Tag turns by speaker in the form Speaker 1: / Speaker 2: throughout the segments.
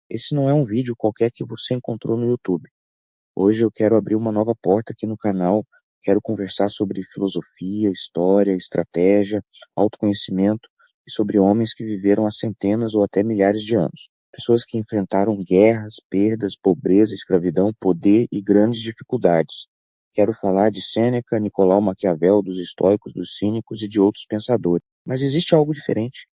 Speaker 1: Esse não é um vídeo qualquer que você encontrou no YouTube. Hoje eu quero abrir uma nova porta aqui no canal, quero conversar sobre filosofia, história, estratégia, autoconhecimento e sobre homens que viveram há centenas ou até milhares de anos. Pessoas que enfrentaram guerras, perdas, pobreza, escravidão, poder e grandes dificuldades. Quero falar de Sêneca, Nicolau Maquiavel, dos estoicos, dos cínicos e de outros pensadores. Mas existe algo diferente.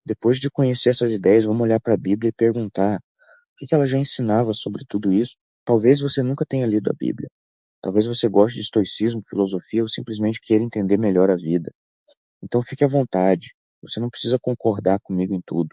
Speaker 1: Depois de conhecer essas ideias, vamos olhar para a Bíblia e perguntar o que ela já ensinava sobre tudo isso. Talvez você nunca tenha lido a Bíblia. Talvez você goste de estoicismo, filosofia ou simplesmente queira entender melhor a vida. Então fique à vontade. Você não precisa concordar comigo em tudo.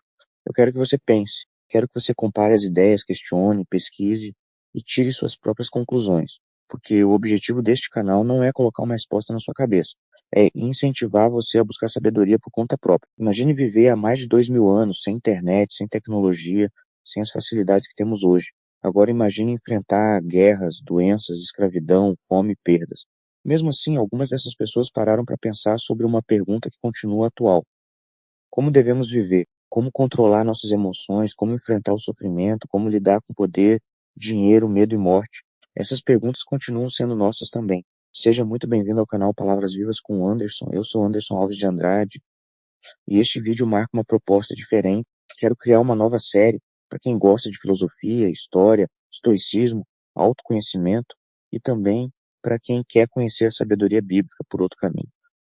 Speaker 1: Eu quero que você pense. Quero que você compare as ideias, questione, pesquise e tire suas próprias conclusões. Porque o objetivo deste canal não é colocar uma resposta na sua cabeça. É incentivar você a buscar sabedoria por conta própria. Imagine viver há mais de 2000 anos sem internet, sem tecnologia, sem as facilidades que temos hoje. Agora imagine enfrentar guerras, doenças, escravidão, fome e perdas. Mesmo assim, algumas dessas pessoas pararam para pensar sobre uma pergunta que continua atual. Como devemos viver? Como controlar nossas emoções? Como enfrentar o sofrimento? Como lidar com poder, dinheiro, medo e morte? Essas perguntas continuam sendo nossas também. Seja muito bem-vindo ao canal Palavras Vivas com o Anderson. Eu sou Anderson Alves de Andrade e este vídeo marca uma proposta diferente. Quero criar uma nova série para quem gosta de filosofia, história, estoicismo, autoconhecimento e também para quem quer conhecer a sabedoria bíblica por outro caminho.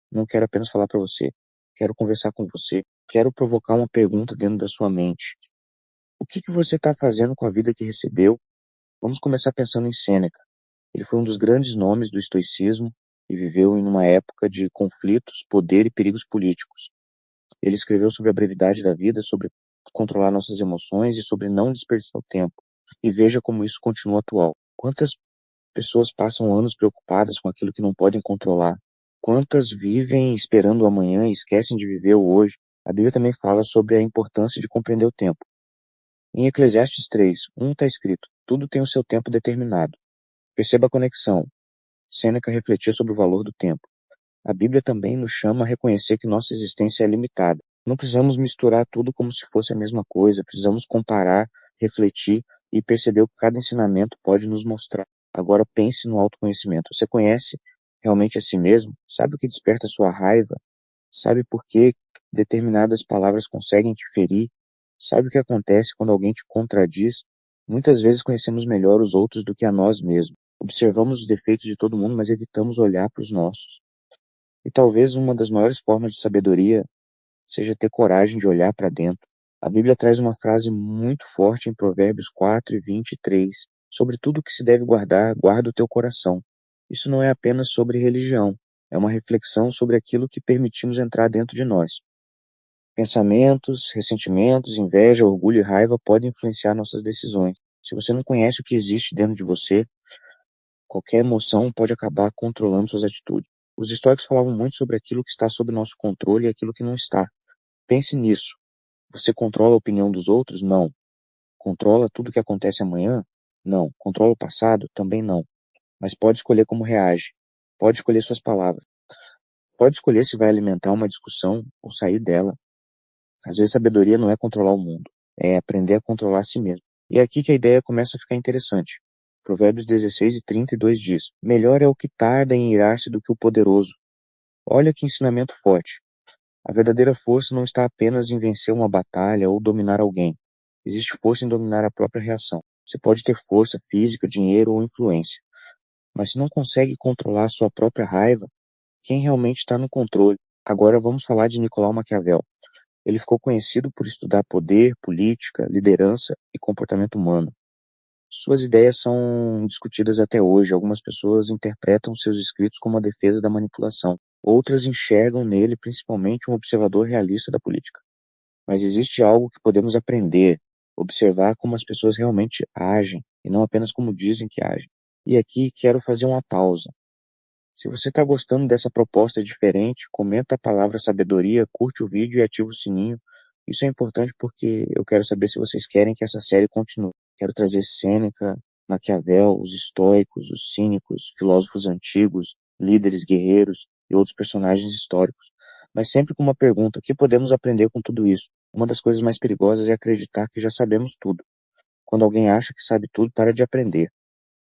Speaker 1: Não quero apenas falar para você, quero conversar com você, quero provocar uma pergunta dentro da sua mente. O que você está fazendo com a vida que recebeu? Vamos começar pensando em Sêneca. Ele foi um dos grandes nomes do estoicismo e viveu em uma época de conflitos, poder e perigos políticos. Ele escreveu sobre a brevidade da vida, sobre controlar nossas emoções e sobre não desperdiçar o tempo. E veja como isso continua atual. Quantas pessoas passam anos preocupadas com aquilo que não podem controlar? Quantas vivem esperando o amanhã e esquecem de viver o hoje? A Bíblia também fala sobre a importância de compreender o tempo. Em Eclesiastes 3:1 está escrito: tudo tem o seu tempo determinado. Perceba a conexão. Sêneca refletia sobre o valor do tempo. A Bíblia também nos chama a reconhecer que nossa existência é limitada. Não precisamos misturar tudo como se fosse a mesma coisa, precisamos comparar, refletir e perceber o que cada ensinamento pode nos mostrar. Agora pense no autoconhecimento. Você conhece realmente a si mesmo? Sabe o que desperta a sua raiva? Sabe por que determinadas palavras conseguem te ferir? Sabe o que acontece quando alguém te contradiz? Muitas vezes conhecemos melhor os outros do que a nós mesmos. Observamos os defeitos de todo mundo, mas evitamos olhar para os nossos. E talvez uma das maiores formas de sabedoria seja ter coragem de olhar para dentro. A Bíblia traz uma frase muito forte em Provérbios 4:23. Sobre tudo que se deve guardar, guarda o teu coração. Isso não é apenas sobre religião, é uma reflexão sobre aquilo que permitimos entrar dentro de nós. Pensamentos, ressentimentos, inveja, orgulho e raiva podem influenciar nossas decisões. Se você não conhece o que existe dentro de você, qualquer emoção pode acabar controlando suas atitudes. Os estoicos falavam muito sobre aquilo que está sob nosso controle e aquilo que não está. Pense nisso. Você controla a opinião dos outros? Não. Controla tudo o que acontece amanhã? Não. Controla o passado? Também não. Mas pode escolher como reage. Pode escolher suas palavras. Pode escolher se vai alimentar uma discussão ou sair dela. Às vezes, sabedoria não é controlar o mundo, é aprender a controlar a si mesmo. E é aqui que a ideia começa a ficar interessante. Provérbios 16:32 diz: melhor é o que tarda em irar-se do que o poderoso. Olha que ensinamento forte. A verdadeira força não está apenas em vencer uma batalha ou dominar alguém. Existe força em dominar a própria reação. Você pode ter força física, dinheiro ou influência. Mas se não consegue controlar a sua própria raiva, quem realmente está no controle? Agora vamos falar de Nicolau Maquiavel. Ele ficou conhecido por estudar poder, política, liderança e comportamento humano. Suas ideias são discutidas até hoje. Algumas pessoas interpretam seus escritos como a defesa da manipulação. Outras enxergam nele principalmente um observador realista da política. Mas existe algo que podemos aprender, observar como as pessoas realmente agem e não apenas como dizem que agem. E aqui quero fazer uma pausa. Se você está gostando dessa proposta diferente, comenta a palavra sabedoria, curte o vídeo e ativa o sininho. Isso é importante porque eu quero saber se vocês querem que essa série continue. Quero trazer Sêneca, Maquiavel, os estoicos, os cínicos, filósofos antigos, líderes, guerreiros e outros personagens históricos. Mas sempre com uma pergunta: o que podemos aprender com tudo isso? Uma das coisas mais perigosas é acreditar que já sabemos tudo. Quando alguém acha que sabe tudo, para de aprender.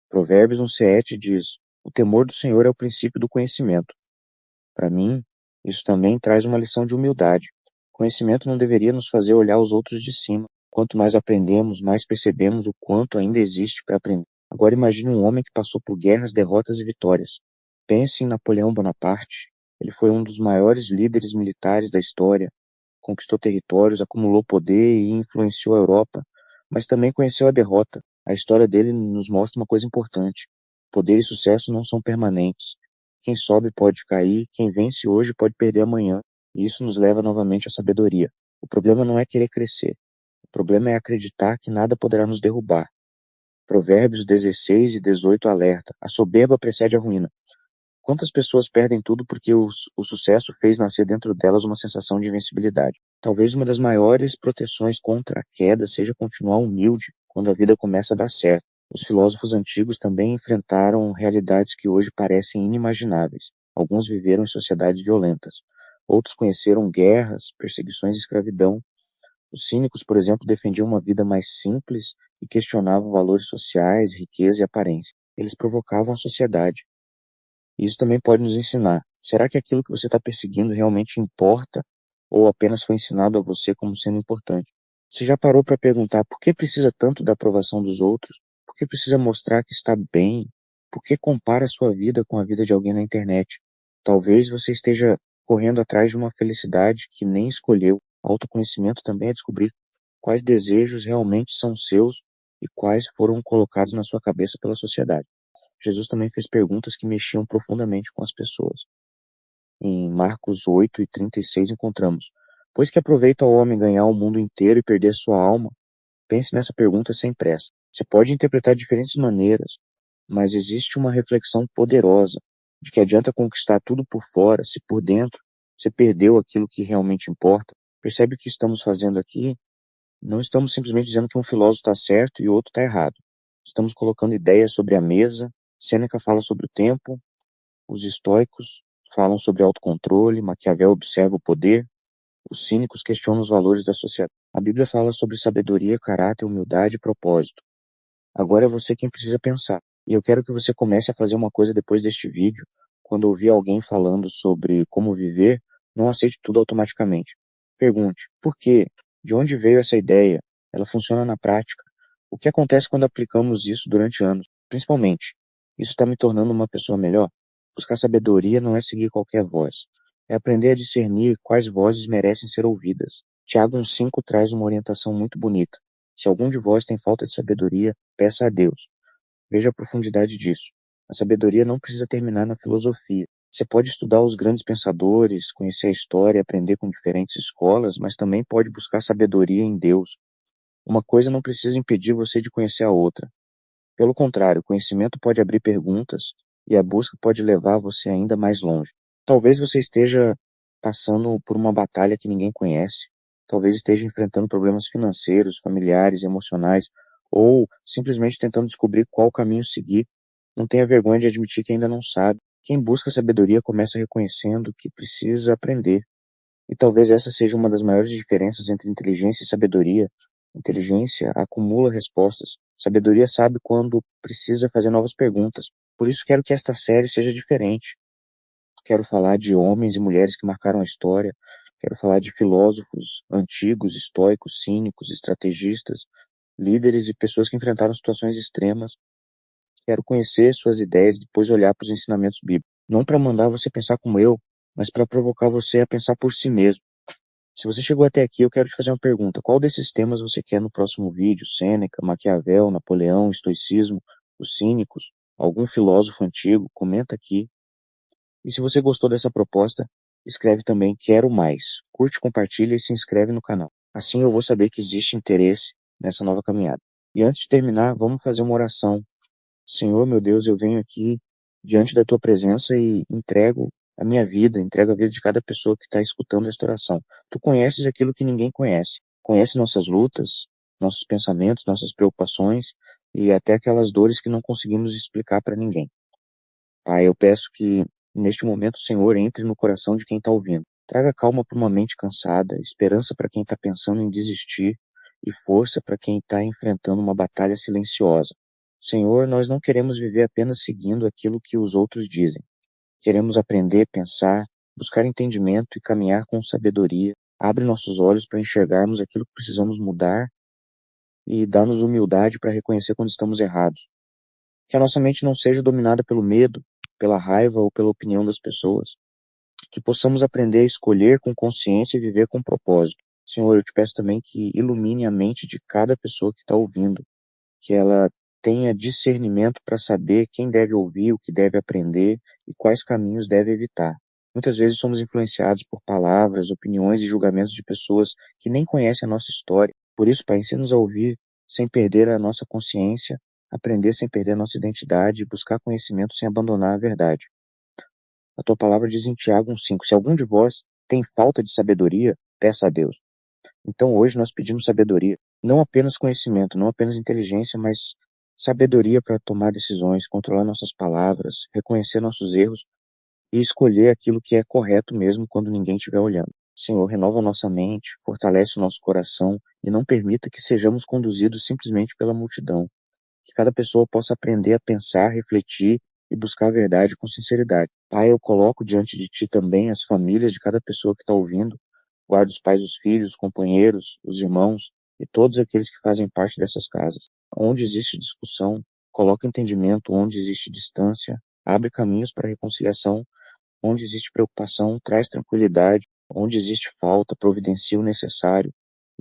Speaker 1: Provérbios 1:7 diz: o temor do Senhor é o princípio do conhecimento. Para mim, isso também traz uma lição de humildade. Conhecimento não deveria nos fazer olhar os outros de cima. Quanto mais aprendemos, mais percebemos o quanto ainda existe para aprender. Agora imagine um homem que passou por guerras, derrotas e vitórias. Pense em Napoleão Bonaparte. Ele foi um dos maiores líderes militares da história, conquistou territórios, acumulou poder e influenciou a Europa, mas também conheceu a derrota. A história dele nos mostra uma coisa importante: poder e sucesso não são permanentes. Quem sobe pode cair, quem vence hoje pode perder amanhã, e isso nos leva novamente à sabedoria. O problema não é querer crescer, o problema é acreditar que nada poderá nos derrubar. Provérbios 16 e 18 alerta: a soberba precede a ruína. Quantas pessoas perdem tudo porque o sucesso fez nascer dentro delas uma sensação de invencibilidade? Talvez uma das maiores proteções contra a queda seja continuar humilde quando a vida começa a dar certo. Os filósofos antigos também enfrentaram realidades que hoje parecem inimagináveis. Alguns viveram em sociedades violentas. Outros conheceram guerras, perseguições e escravidão. Os cínicos, por exemplo, defendiam uma vida mais simples e questionavam valores sociais, riqueza e aparência. Eles provocavam a sociedade. Isso também pode nos ensinar. Será que aquilo que você está perseguindo realmente importa ou apenas foi ensinado a você como sendo importante? Você já parou para perguntar por que precisa tanto da aprovação dos outros? Por que precisa mostrar que está bem? Por que compara a sua vida com a vida de alguém na internet? Talvez você esteja correndo atrás de uma felicidade que nem escolheu. Autoconhecimento também é descobrir quais desejos realmente são seus e quais foram colocados na sua cabeça pela sociedade. Jesus também fez perguntas que mexiam profundamente com as pessoas. Em Marcos 8:36 encontramos: pois que aproveita o homem ganhar o mundo inteiro e perder sua alma? Pense nessa pergunta sem pressa. Você pode interpretar de diferentes maneiras, mas existe uma reflexão poderosa de que adianta conquistar tudo por fora, se por dentro você perdeu aquilo que realmente importa. Percebe o que estamos fazendo aqui? Não estamos simplesmente dizendo que um filósofo está certo e o outro está errado. Estamos colocando ideias sobre a mesa. Sêneca fala sobre o tempo, os estoicos falam sobre autocontrole, Maquiavel observa o poder, os cínicos questionam os valores da sociedade. A Bíblia fala sobre sabedoria, caráter, humildade e propósito. Agora é você quem precisa pensar. E eu quero que você comece a fazer uma coisa depois deste vídeo. Quando ouvir alguém falando sobre como viver, não aceite tudo automaticamente. Pergunte: por quê? De onde veio essa ideia? Ela funciona na prática? O que acontece quando aplicamos isso durante anos? Principalmente, isso está me tornando uma pessoa melhor? Buscar sabedoria não é seguir qualquer voz. É aprender a discernir quais vozes merecem ser ouvidas. Tiago 1:5 traz uma orientação muito bonita. Se algum de vós tem falta de sabedoria, peça a Deus. Veja a profundidade disso. A sabedoria não precisa terminar na filosofia. Você pode estudar os grandes pensadores, conhecer a história, aprender com diferentes escolas, mas também pode buscar sabedoria em Deus. Uma coisa não precisa impedir você de conhecer a outra. Pelo contrário, o conhecimento pode abrir perguntas e a busca pode levar você ainda mais longe. Talvez você esteja passando por uma batalha que ninguém conhece. Talvez esteja enfrentando problemas financeiros, familiares, emocionais, ou simplesmente tentando descobrir qual caminho seguir. Não tenha vergonha de admitir que ainda não sabe. Quem busca sabedoria começa reconhecendo que precisa aprender. E talvez essa seja uma das maiores diferenças entre inteligência e sabedoria. Inteligência acumula respostas. Sabedoria sabe quando precisa fazer novas perguntas. Por isso quero que esta série seja diferente. Quero falar de homens e mulheres que marcaram a história. Quero falar de filósofos antigos, estoicos, cínicos, estrategistas, líderes e pessoas que enfrentaram situações extremas. Quero conhecer suas ideias e depois olhar para os ensinamentos bíblicos. Não para mandar você pensar como eu, mas para provocar você a pensar por si mesmo. Se você chegou até aqui, eu quero te fazer uma pergunta. Qual desses temas você quer no próximo vídeo? Sêneca, Maquiavel, Napoleão, estoicismo, os cínicos, algum filósofo antigo? Comenta aqui. E se você gostou dessa proposta, escreve também "Quero mais". Curte, compartilha e se inscreve no canal. Assim eu vou saber que existe interesse nessa nova caminhada. E antes de terminar, vamos fazer uma oração. Senhor, meu Deus, eu venho aqui diante da tua presença e entrego a minha vida, entrego a vida de cada pessoa que está escutando esta oração. Tu conheces aquilo que ninguém conhece. Conhece nossas lutas, nossos pensamentos, nossas preocupações e até aquelas dores que não conseguimos explicar para ninguém. Pai, eu peço que neste momento o Senhor entre no coração de quem está ouvindo. Traga calma para uma mente cansada, esperança para quem está pensando em desistir e força para quem está enfrentando uma batalha silenciosa. Senhor, nós não queremos viver apenas seguindo aquilo que os outros dizem. Queremos aprender, pensar, buscar entendimento e caminhar com sabedoria. Abre nossos olhos para enxergarmos aquilo que precisamos mudar e dá-nos humildade para reconhecer quando estamos errados. Que a nossa mente não seja dominada pelo medo, pela raiva ou pela opinião das pessoas. Que possamos aprender a escolher com consciência e viver com propósito. Senhor, eu te peço também que ilumine a mente de cada pessoa que está ouvindo, que ela tenha discernimento para saber quem deve ouvir, o que deve aprender e quais caminhos deve evitar. Muitas vezes somos influenciados por palavras, opiniões e julgamentos de pessoas que nem conhecem a nossa história. Por isso, Pai, ensina-nos a ouvir sem perder a nossa consciência, aprender sem perder a nossa identidade e buscar conhecimento sem abandonar a verdade. A tua palavra diz em Tiago 1,5: se algum de vós tem falta de sabedoria, peça a Deus. Então hoje nós pedimos sabedoria, não apenas conhecimento, não apenas inteligência, mas sabedoria para tomar decisões, controlar nossas palavras, reconhecer nossos erros e escolher aquilo que é correto mesmo quando ninguém estiver olhando. Senhor, renova nossa mente, fortalece o nosso coração e não permita que sejamos conduzidos simplesmente pela multidão. Que cada pessoa possa aprender a pensar, refletir e buscar a verdade com sinceridade. Pai, eu coloco diante de Ti também as famílias de cada pessoa que está ouvindo. Guarda os pais, os filhos, os companheiros, os irmãos e todos aqueles que fazem parte dessas casas. Onde existe discussão, coloca entendimento. Onde existe distância, abre caminhos para a reconciliação. Onde existe preocupação, traz tranquilidade. Onde existe falta, providencia o necessário.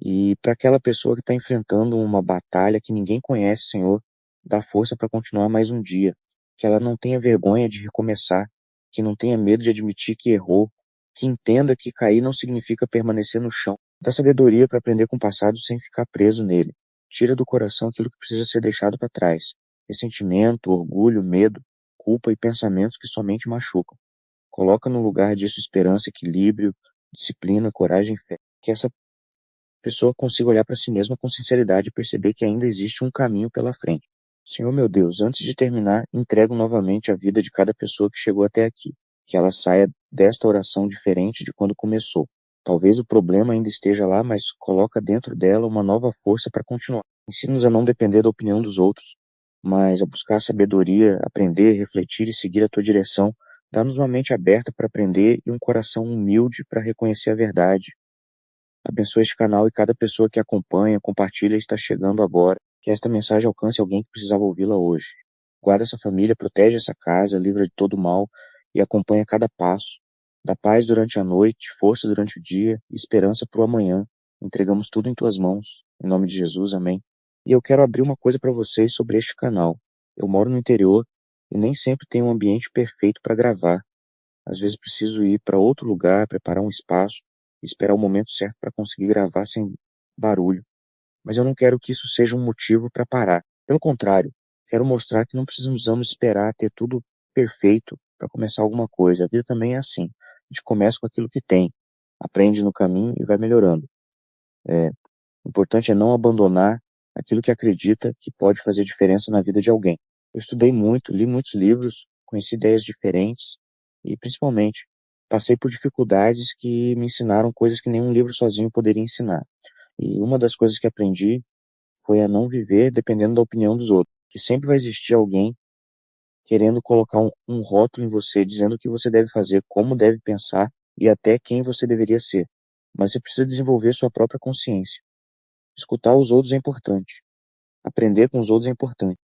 Speaker 1: E para aquela pessoa que está enfrentando uma batalha que ninguém conhece, Senhor, dá força para continuar mais um dia. Que ela não tenha vergonha de recomeçar, que não tenha medo de admitir que errou, que entenda que cair não significa permanecer no chão. Dá sabedoria para aprender com o passado sem ficar preso nele. Tira do coração aquilo que precisa ser deixado para trás. Ressentimento, orgulho, medo, culpa e pensamentos que somente machucam. Coloca no lugar disso esperança, equilíbrio, disciplina, coragem e fé. Que essa pessoa consiga olhar para si mesma com sinceridade e perceber que ainda existe um caminho pela frente. Senhor meu Deus, antes de terminar, entrego novamente a vida de cada pessoa que chegou até aqui. Que ela saia desta oração diferente de quando começou. Talvez o problema ainda esteja lá, mas coloca dentro dela uma nova força para continuar. Ensina-nos a não depender da opinião dos outros, mas a buscar sabedoria, aprender, refletir e seguir a tua direção. Dá-nos uma mente aberta para aprender e um coração humilde para reconhecer a verdade. Abençoa este canal e cada pessoa que acompanha, compartilha e está chegando agora. Que esta mensagem alcance alguém que precisava ouvi-la hoje. Guarda essa família, protege essa casa, livra de todo mal e acompanha cada passo. Dá paz durante a noite, força durante o dia e esperança para o amanhã. Entregamos tudo em tuas mãos. Em nome de Jesus, amém. E eu quero abrir uma coisa para vocês sobre este canal. Eu moro no interior e nem sempre tenho um ambiente perfeito para gravar. Às vezes preciso ir para outro lugar, preparar um espaço e esperar o momento certo para conseguir gravar sem barulho. Mas eu não quero que isso seja um motivo para parar. Pelo contrário, quero mostrar que não precisamos esperar ter tudo perfeito para começar alguma coisa. A vida também é assim. A gente começa com aquilo que tem, aprende no caminho e vai melhorando. O importante é não abandonar aquilo que acredita que pode fazer diferença na vida de alguém. Eu estudei muito, li muitos livros, conheci ideias diferentes e, principalmente, passei por dificuldades que me ensinaram coisas que nenhum livro sozinho poderia ensinar. E uma das coisas que aprendi foi a não viver dependendo da opinião dos outros. Que sempre vai existir alguém querendo colocar um rótulo em você, dizendo o que você deve fazer, como deve pensar e até quem você deveria ser. Mas você precisa desenvolver sua própria consciência. Escutar os outros é importante. Aprender com os outros é importante.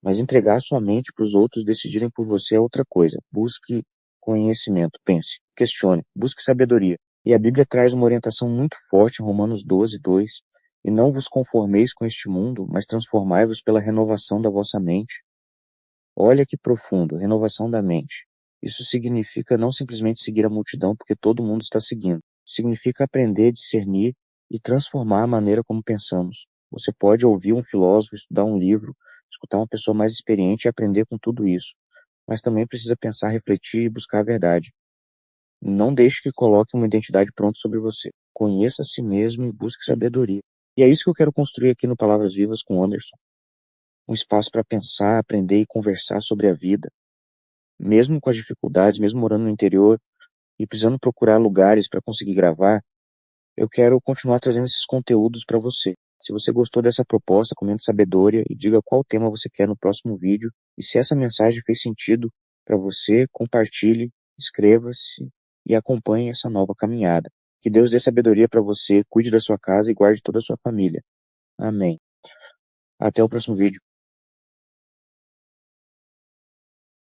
Speaker 1: Mas entregar sua mente para os outros decidirem por você é outra coisa. Busque conhecimento, pense, questione, busque sabedoria. E a Bíblia traz uma orientação muito forte em Romanos 12:2. E não vos conformeis com este mundo, mas transformai-vos pela renovação da vossa mente. Olha que profundo, renovação da mente. Isso significa não simplesmente seguir a multidão porque todo mundo está seguindo. Significa aprender, discernir e transformar a maneira como pensamos. Você pode ouvir um filósofo, estudar um livro, escutar uma pessoa mais experiente e aprender com tudo isso. Mas também precisa pensar, refletir e buscar a verdade. Não deixe que coloque uma identidade pronta sobre você. Conheça a si mesmo e busque sabedoria. E é isso que eu quero construir aqui no Palavras Vivas com o Anderson. Um espaço para pensar, aprender e conversar sobre a vida. Mesmo com as dificuldades, mesmo morando no interior e precisando procurar lugares para conseguir gravar, eu quero continuar trazendo esses conteúdos para você. Se você gostou dessa proposta, comente sabedoria e diga qual tema você quer no próximo vídeo. E se essa mensagem fez sentido para você, compartilhe, inscreva-se e acompanhe essa nova caminhada. Que Deus dê sabedoria para você, cuide da sua casa e guarde toda a sua família. Amém. Até o próximo vídeo.